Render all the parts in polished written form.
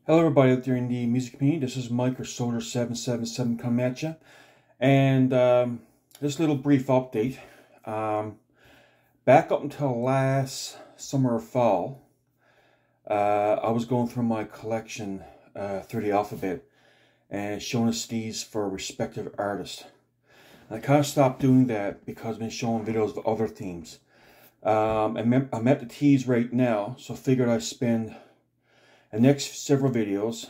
Hello everybody out there in the music community. This is Mike or Soldier777 coming at you. And this little brief update. Back up until last summer or fall, I was going through my collection through the alphabet and showing the steeds for respective artists. And I kind of stopped doing that because I've been showing videos of other themes. I'm at the T's right now, so I figured I'd spend the next several videos,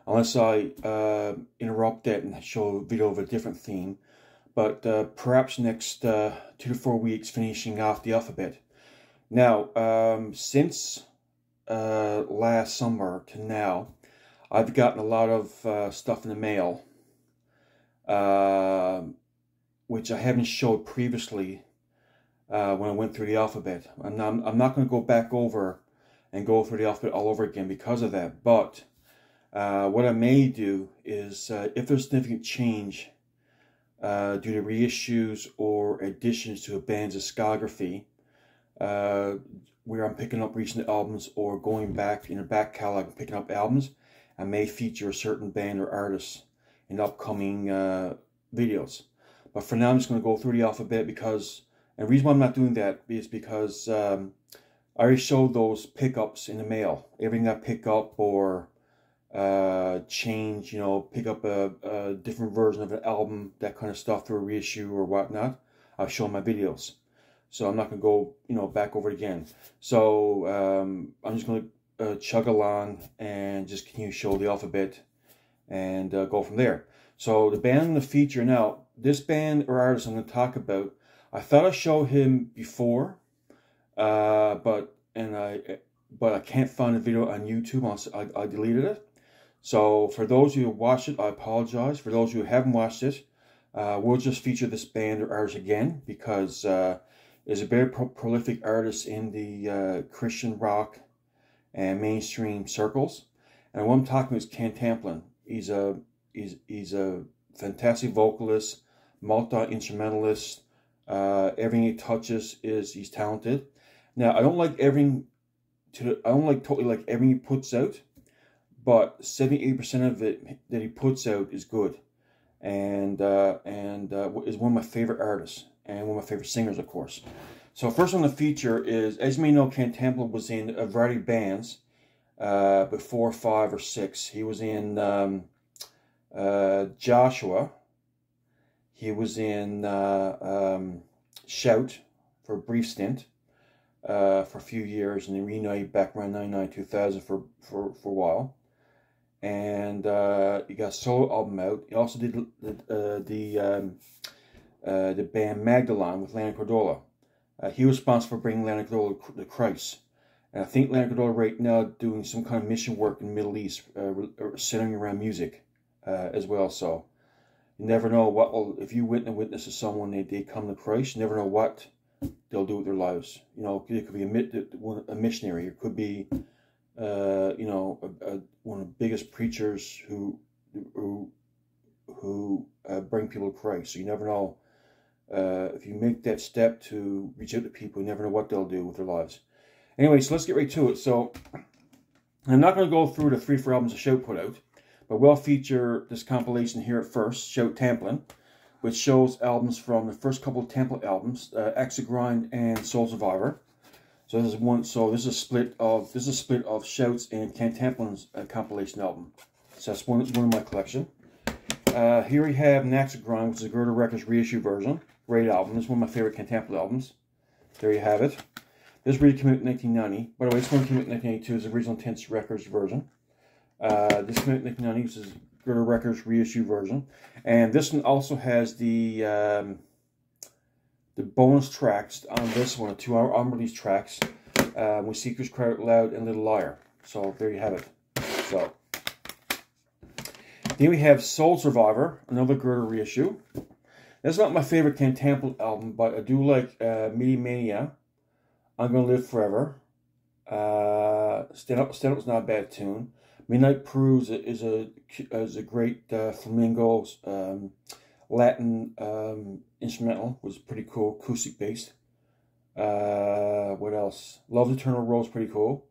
unless I interrupt that and show a video of a different theme, but perhaps next 2 to 4 weeks finishing off the alphabet. Now, since last summer to now, I've gotten a lot of stuff in the mail, which I haven't showed previously when I went through the alphabet. I'm not going to go back over and go through the alphabet all over again because of that. But what I may do is, if there's significant change due to reissues or additions to a band's discography, where I'm picking up recent albums or going back in the back catalog and picking up albums, I may feature a certain band or artist in upcoming videos. But for now, I'm just going to go through the alphabet because, and the reason why I'm not doing that is because I already showed those pickups in the mail. Everything I pick up or change, pick up a different version of an album, that kind of stuff through a reissue or whatnot, I've shown my videos. So I'm not going to go, back over it again. So I'm just going to chug along and just continue to show the alphabet and go from there. So the band in the feature now, this band or artist I'm going to talk about, I thought I showed him before. But I can't find the video on YouTube. I deleted it. So for those of you who watched it, I apologize. For those of you who haven't watched it, we'll just feature this band or artist again because is a very prolific artist in the Christian rock and mainstream circles. And what I'm talking about is Ken Tamplin. He's a fantastic vocalist, multi-instrumentalist. Everything he touches he's talented. Now, I don't totally like everything he puts out, but 78% of it that he puts out is good, and is one of my favorite artists and one of my favorite singers, of course. So first on the feature is, as you may know, Ken Tamplin was in a variety of bands, but 4, 5, or 6. He was in Joshua. He was in Shout for a brief stint. For a few years, and then reunited back around 99-2000 for a while, and he got a solo album out. He also did the band Magdalene with Lennon Cordola. He was responsible for bringing Lennon Cordola to Christ, and I think Lennon Cordola right now doing some kind of mission work in the Middle East, centering around music as well. So you never know what will, if you witness to someone they come to Christ. You never know what they'll do with their lives. It could be a missionary. It could be, one of the biggest preachers who bring people to Christ. So you never know. If you make that step to reach out to people, you never know what they'll do with their lives. Anyway, so let's get right to it. So I'm not going to go through the 3 or 4 albums that Shout put out, but we'll feature this compilation here at first, Shout Tamplin, which shows albums from the first couple of Tamplin albums, Axe to Grind and Soul Survivor. So this is one. So this is a split of Shout's and Ken Tamplin's compilation album. So that's one of my collection. Here we have Axe to Grind, which is a Girder Records reissue version. Great album. This is one of my favorite Ken Tamplin albums. There you have it. This really came out in 1990. By the way, this one came out in 1992. It's the original Intense Records version. This came out in 1990. This is Girder Records reissue version, and this one also has the bonus tracks on this one, 2-hour unreleased tracks with Secrets, Cry Out Loud, and Little Liar. So there you have it. So then we have Soul Survivor, another Girder reissue. That's not my favorite Ken Tamplin album, but I do like Media Mania, I'm Gonna Live Forever. Stand Up's not a bad tune. Midnight Cruise is a great flamingo Latin instrumental. Was pretty cool, acoustic based. What else? Love Eternal Rose, pretty cool.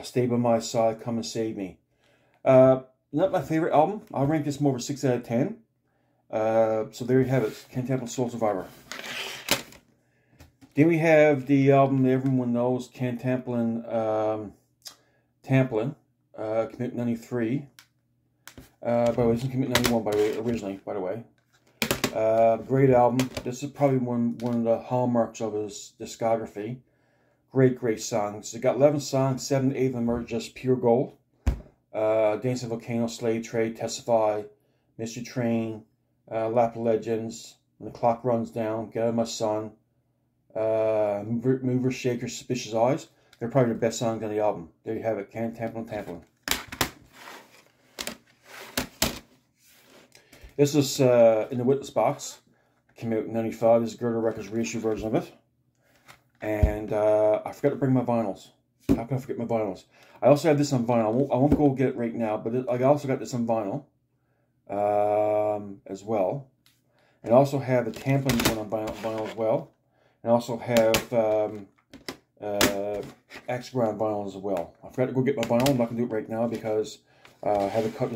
Stay By My Side, Come and Save Me. Not my favorite album. I'll rank this more of a 6 out of 10. So there you have it, Ken Tamplin, Soul Survivor. Then we have the album that everyone knows, Ken Tamplin, Commit 93. By the way, this is Commit 91, by the way, originally, by the way. Great album. This is probably one of the hallmarks of his discography. Great songs. It got 11 songs, 7 to 8 of them are just pure gold. Dancing Volcano, Slave Trade, Testify, Mystery Train, Lap of Legends, When the Clock Runs Down, Get Out of My Son, Mover, Shaker, Suspicious Eyes. They're probably the best songs on the album. There you have it, Ken Tamplin. This is in the Witness box. It came out in 95. This is Gerda Records' reissue version of it. And I forgot to bring my vinyls. How can I forget my vinyls? I also have this on vinyl. I won't go get it right now, but I also got this on vinyl as well. And I also have the Tamplin one on vinyl as well. And I also have X-Ground vinyl as well. I forgot to go get my vinyl. I'm not going to do it right now because I had to cut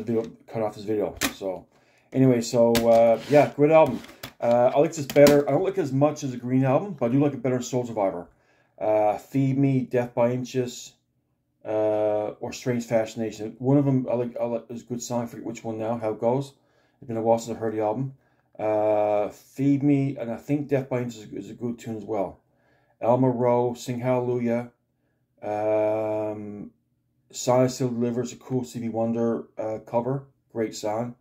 off this video. So anyway, yeah, great album. I like this better. I don't like it as much as the Green album, but I do like it better than Soul Survivor. Feed Me, Death by Inches, or Strange Fascination. One of them I like is a good song. I forget which one now, how it goes. It's been a while since I heard the album. Feed Me, and I think Death by Inches is a good tune as well. Elma Rowe, Sing Hallelujah. Silence Still Delivers, a cool Stevie Wonder cover. Great song.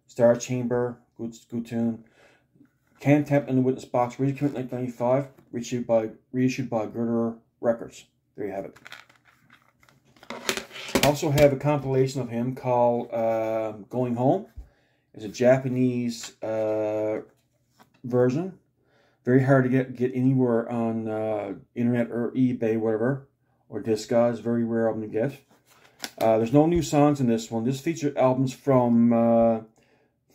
Star Chamber, good tune. Ken Tamplin in the Witness box, reissued in 1995, reissued by Gerda Records. There you have it. I also have a compilation of him called Going Home. It's a Japanese version. Very hard to get anywhere on internet or eBay, whatever, or Discogs. Very rare album to get. There's no new songs in this one. This featured albums from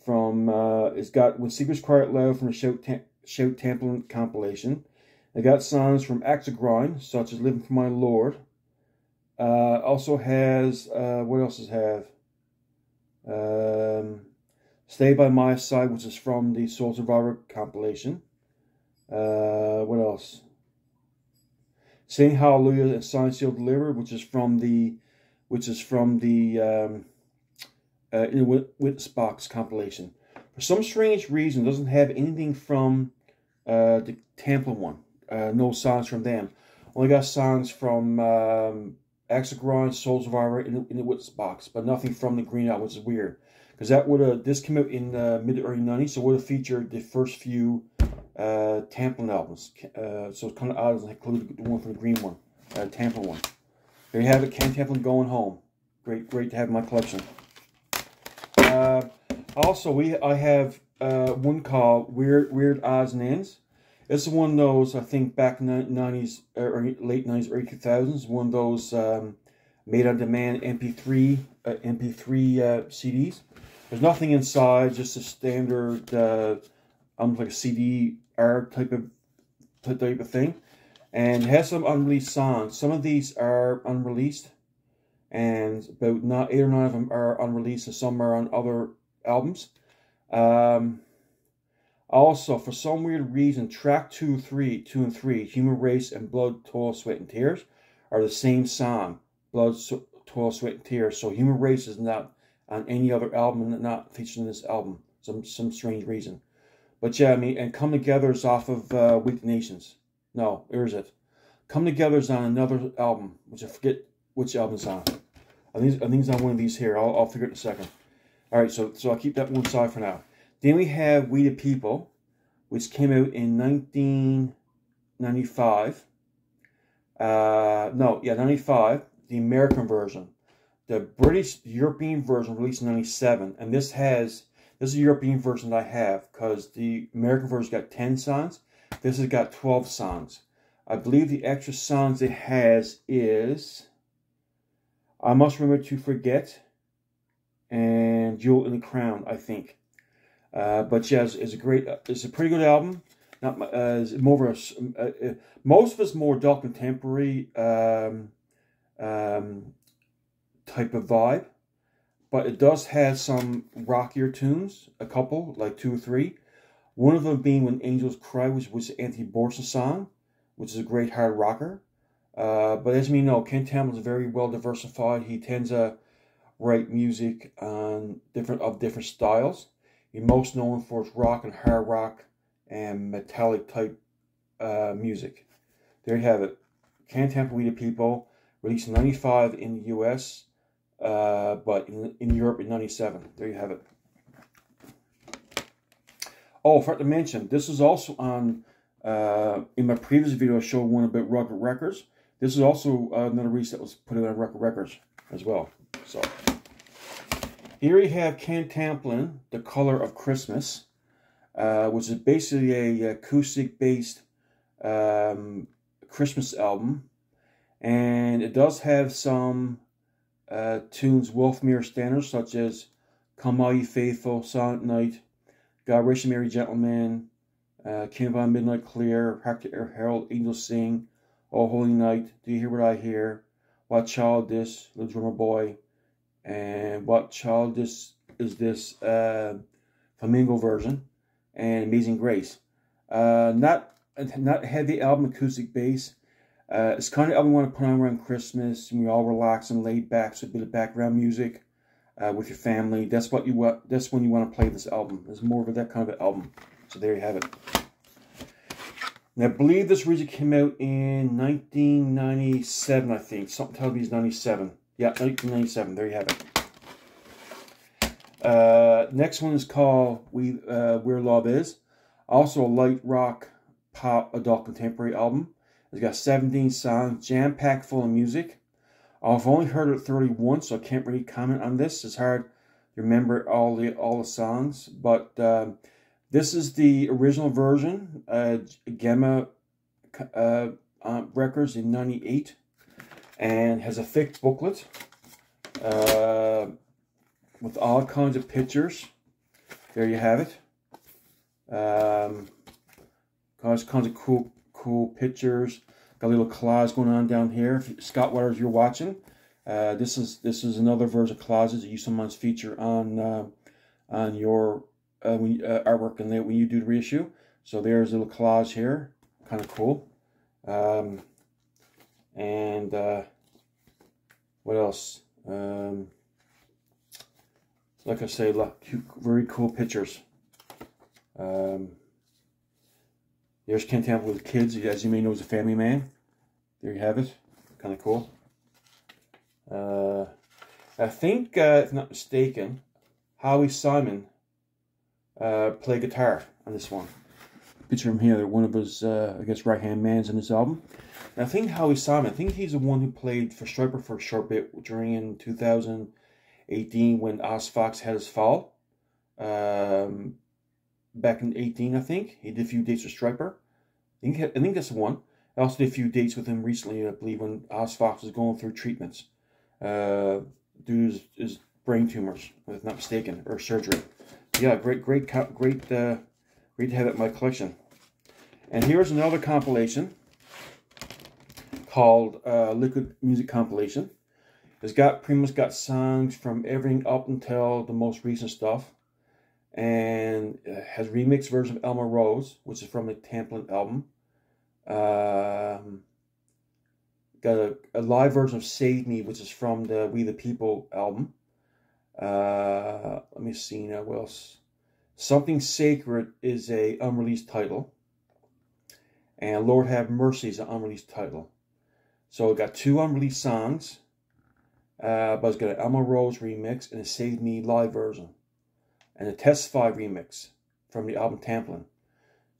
it's got When Secrets Cry Out Loud from the Shout Tamplin compilation. It got songs from Axe of Grind, such as Living for My Lord. Also has, what else does it have? Stay By My Side, which is from the Soul Survivor compilation. What else? Sing Hallelujah and Sign Seal Delivered, which is from the in the Witness box compilation. For some strange reason, it doesn't have anything from the Tamplin one. No songs from them. Only got songs from Axe of Grind, Soul Survivor in the Witness box, but nothing from the Green album, which is weird. Because this came out in the mid-early 90s, so it would have featured the first few Tamplin albums. So it's kind of odd as I included the one from the Green one, Tamplin one. There you have it, Ken Tamplin, Going Home. Great to have in my collection. Also, I have one called Weird Odds and Ends. This is one of those, I think, back in the 90s, or late 90s, early 2000s, one of those made-on-demand MP3 CDs. There's nothing inside, just a standard, almost like a CD-R type of thing. And it has some unreleased songs. Some of these are unreleased, and about 8 or 9 of them are unreleased, and some are on other albums. Also, for some weird reason, track 2 and 3, Human Race and Blood, Toil, Sweat, and Tears, are the same song, Blood, Toil, Sweat, and Tears. So Human Race is not on any other album and not featured in this album. Some strange reason. But yeah, I mean, and Come Together is off of Weak Nations. No, where is it? Come Together is on another album, which I forget which album it's on. I think it's on one of these here. I'll figure it in a second. Alright, so I'll keep that one side for now. Then we have We the People, which came out in 1995. 95, the American version. The British European version released in 97, and this is the European version that I have, because the American version got 10 songs. This has got 12 songs. I believe the extra songs it has is I Must Remember to Forget and Jewel in the Crown, I think. But yeah, it's a pretty good album. It's more of most of it's more adult contemporary type of vibe. But it does have some rockier tunes, a couple, like 2 or 3. One of them being When Angels Cry, which was an Anthony Borson song, which is a great hard rocker. But as we know, Ken Tamplin is very well diversified. He tends to write music on different styles. He's most known for his rock and hard rock and metallic type music. There you have it. Ken Tamplin, We the People, released in '95 in the US, but in Europe in '97. There you have it. Oh, I forgot to mention, this is also on, in my previous video I showed one about Rugged Records. This is also another release that was put out on Rugged Records as well. So, here you have Ken Tamplin, The Color of Christmas, which is basically a acoustic-based Christmas album. And it does have some tunes Wolfmere standards, such as Come All Ye Faithful, Silent Night, God Rest You Merry Gentlemen, King of Midnight Clear, Hark the Herald Angels Sing, Oh Holy Night, Do You Hear What I Hear, What Child This, Little Drummer Boy, and What Child This Is This, Flamingo version, and Amazing Grace. Not heavy album, acoustic bass. It's kind of album you want to put on around Christmas, and we're all relaxed and laid back, so a bit of background music. With your family, that's what you want. That's when you want to play this album. It's more of that kind of an album. So there you have it. And I believe this music came out in 1997. I think something tells me it's 97. Yeah, 1997. There you have it. Next one is called Where Love Is. Also a light rock, pop, adult contemporary album. It's got 17 songs, jam packed full of music. I've only heard it 31, so I can't really comment on this. It's hard to remember all the songs, but this is the original version, Gamma Records in '98, and has a thick booklet with all kinds of pictures. There you have it. Kinds of cool pictures. Got a little collage going on down here. Scott Waters, you're watching. This is another version of collages that you sometimes feature on your artwork and when you do the reissue. So there's a little collage here, kind of cool. And what else? Like I say, very cool pictures. There's Ken Tamplin with kids. As you may know, he's a family man. There you have it. Kind of cool. I think, if I'm not mistaken, Howie Simon played guitar on this one. Picture him here. One of his, I guess, right-hand mans in this album. And I think Howie Simon, I think he's the one who played for Striper for a short bit during 2018 when Oz Fox had his fall. Back in 18, I think. He did a few dates with Striper. I think that's the one. I also did a few dates with him recently, I believe, when Oz Fox was going through treatments. Due to his brain tumors, if I'm not mistaken, or surgery. Yeah, great to have it in my collection. And here's another compilation called Liquid Music Compilation. It's pretty much got songs from everything up until the most recent stuff. And it has a remix version of Elma Rose, which is from the Tamplin album. Got a live version of Save Me, which is from the We the People album. Let me see now, what else? Something Sacred is a unreleased title. And Lord Have Mercy is an unreleased title. So it got 2 unreleased songs. But it's got an Elma Rose remix and a Save Me live version. And a Testify remix from the album Tamplin.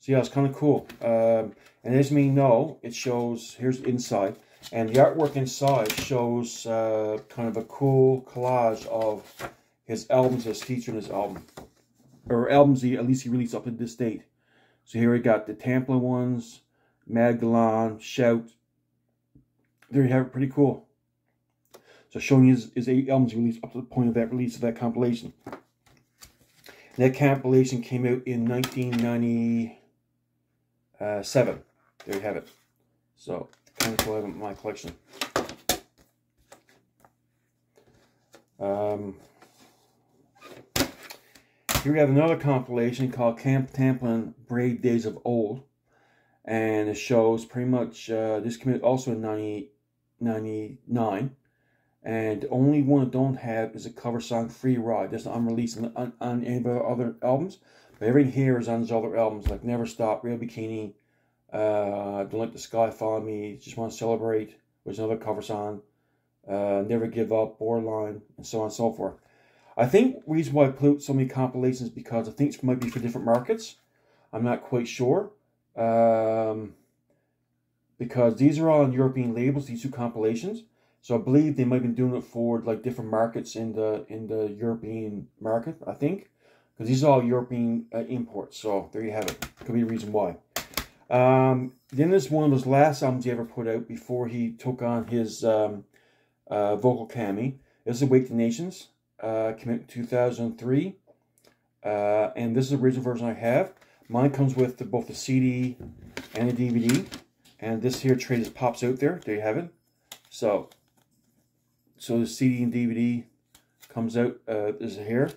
So yeah, it's kind of cool. And as you may know, it shows, here's inside. And the artwork inside shows kind of a cool collage of his albums that's featured in his album. Or albums at least he released up to this date. So here we got the Tamplin ones, Magdalene, Shout. There you have it, pretty cool. So showing his 8 albums released up to the point of that release of that compilation. And that compilation came out in 1997. There you have it. So kind of cool in my collection. Here we have another compilation called Ken Tamplin Brave Days of Old. And it shows pretty much, this came out also in 1999. And the only one I don't have is a cover song, Free Ride. That's not unreleased on any of the other albums. But everything here is on his other albums, like Never Stop, Real Bikini, Don't Let the Sky Follow Me, Just Want to Celebrate, which is another cover song, Never Give Up, Borderline, and so on and so forth. I think the reason why I put out so many compilations is because I think it might be for different markets. I'm not quite sure. Because these are all on European labels, these two compilations. So I believe they might have been doing it for like different markets in the European market, I think. Because these are all European imports. So there you have it. Could be a reason why. Then this one of his last albums he ever put out before he took on his vocal cami. This is Awake the Nations. Came out in 2003. And this is the original version I have. Mine comes with both the CD and the DVD. And this here tray just pops out there. There you have it. So the CD and DVD comes out is here.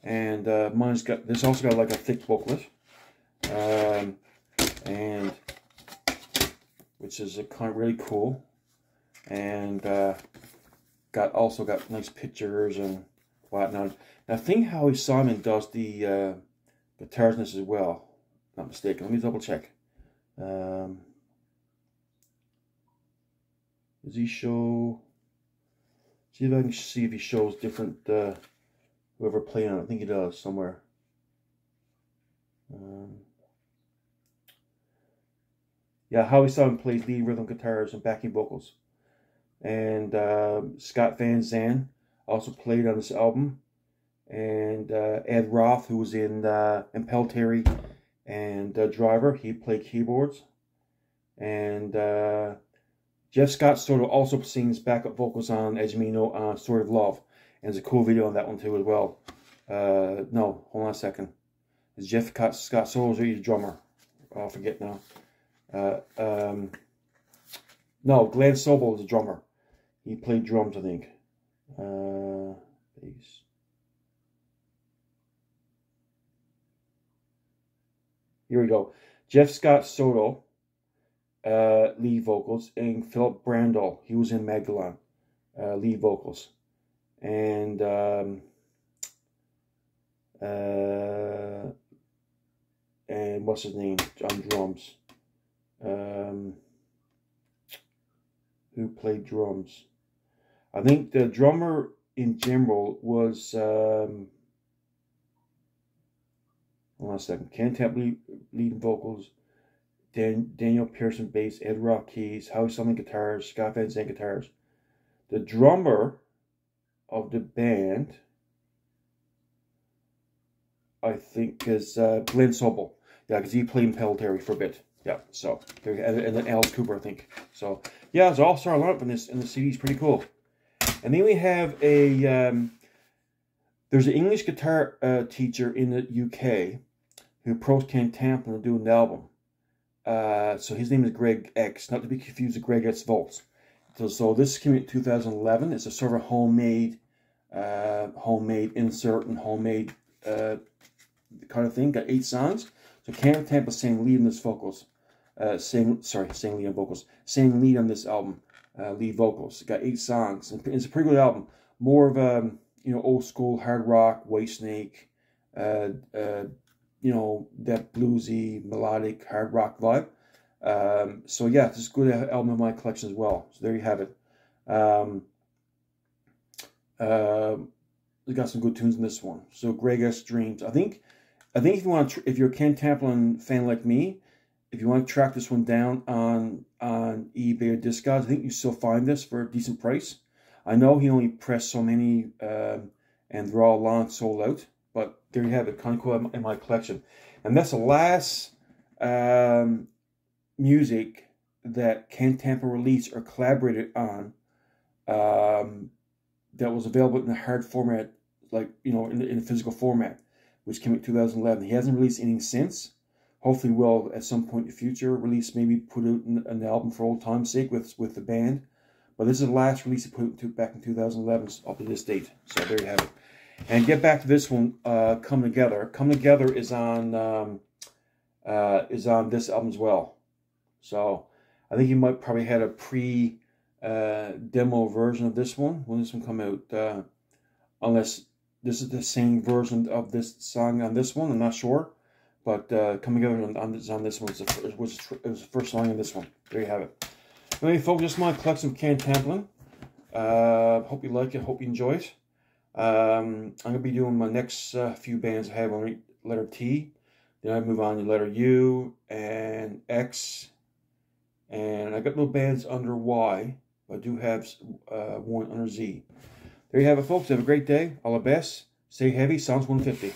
And mine's got, this also got like a thick booklet. And which is kind of really cool. And also got nice pictures and whatnot. Now I think Howie Simon does the guitars in this as well. Not mistaken. Let me double check. Does he show? See if I can see if he shows different whoever played on it. I think he does somewhere. Yeah, Howie Simon plays lead rhythm guitars and backing vocals, and Scott Van Zandt also played on this album, and Ed Roth, who was in Pelletary and Driver, he played keyboards, and Jeff Scott Soto also sings backup vocals on, as you may know, on Story of Love. And there's a cool video on that one too as well. No, hold on a second. Is Jeff Scott Soto, or he's a drummer? I forget now. No, Glenn Sobel is a drummer. He played drums, I think. Bass. Here we go. Jeff Scott Soto. Lead vocals, and Philip Brandel, he was in Magdalene, lead vocals, and what's his name on drums, who played drums? I think the drummer in general was hold on a second. Ken Tamplin lead vocals, Daniel Pearson bass, Ed Roth keys, Howie Simon guitars, Scott Van Zandt guitars. The drummer of the band, I think, is Glenn Sobel. Yeah, because he played in Pelletary for a bit. Yeah, so and then Alice Cooper, I think. So yeah, it's all star lineup in this, and the CD is pretty cool. And then we have a there's an English guitar teacher in the UK who approached Ken Tamplin to do an album. So his name is Greg X, not to be confused with Greg X Volts. So this came in 2011. It's a sort of homemade insert and homemade kind of thing. Got 8 songs. So Ken Tamplin sang lead on this vocals. Sang lead on vocals. Sang lead on this album. Lead vocals. Got 8 songs. And it's a pretty good album. More of a old school hard rock, Whitesnake, that bluesy, melodic, hard rock vibe. So yeah, this is a good album in my collection as well. So there you have it. We got some good tunes in this one. So Greg S Dreams. I think if you want to, if you're a Ken Tamplin fan like me, if you want to track this one down on eBay or Discogs, I think you still find this for a decent price. I know he only pressed so many, and they're all long sold out. But there you have it, kind of cool in my collection. And that's the last music that Ken Tamplin released or collaborated on that was available in a hard format, like, in a physical format, which came out in 2011. He hasn't released anything since. Hopefully will, at some point in the future, maybe put out an album for old time's sake with the band. But this is the last release he put back in 2011 up to this date. So there you have it. And get back to this one, Come Together. Come Together is on this album as well. So I think he might probably had a demo version of this one when this one come out. Unless this is the same version of this song on this one, I'm not sure. But Come Together on this one was the first song on this one. There you have it. Anyway, folks, this is my collection of Ken Tamplin. Hope you like it. Hope you enjoy it. I'm going to be doing my next few bands. I have on letter T. Then I move on to letter U and X. And I got little bands under Y. But I do have one under Z. There you have it, folks. Have a great day. All the best. Stay heavy. Sounds 150.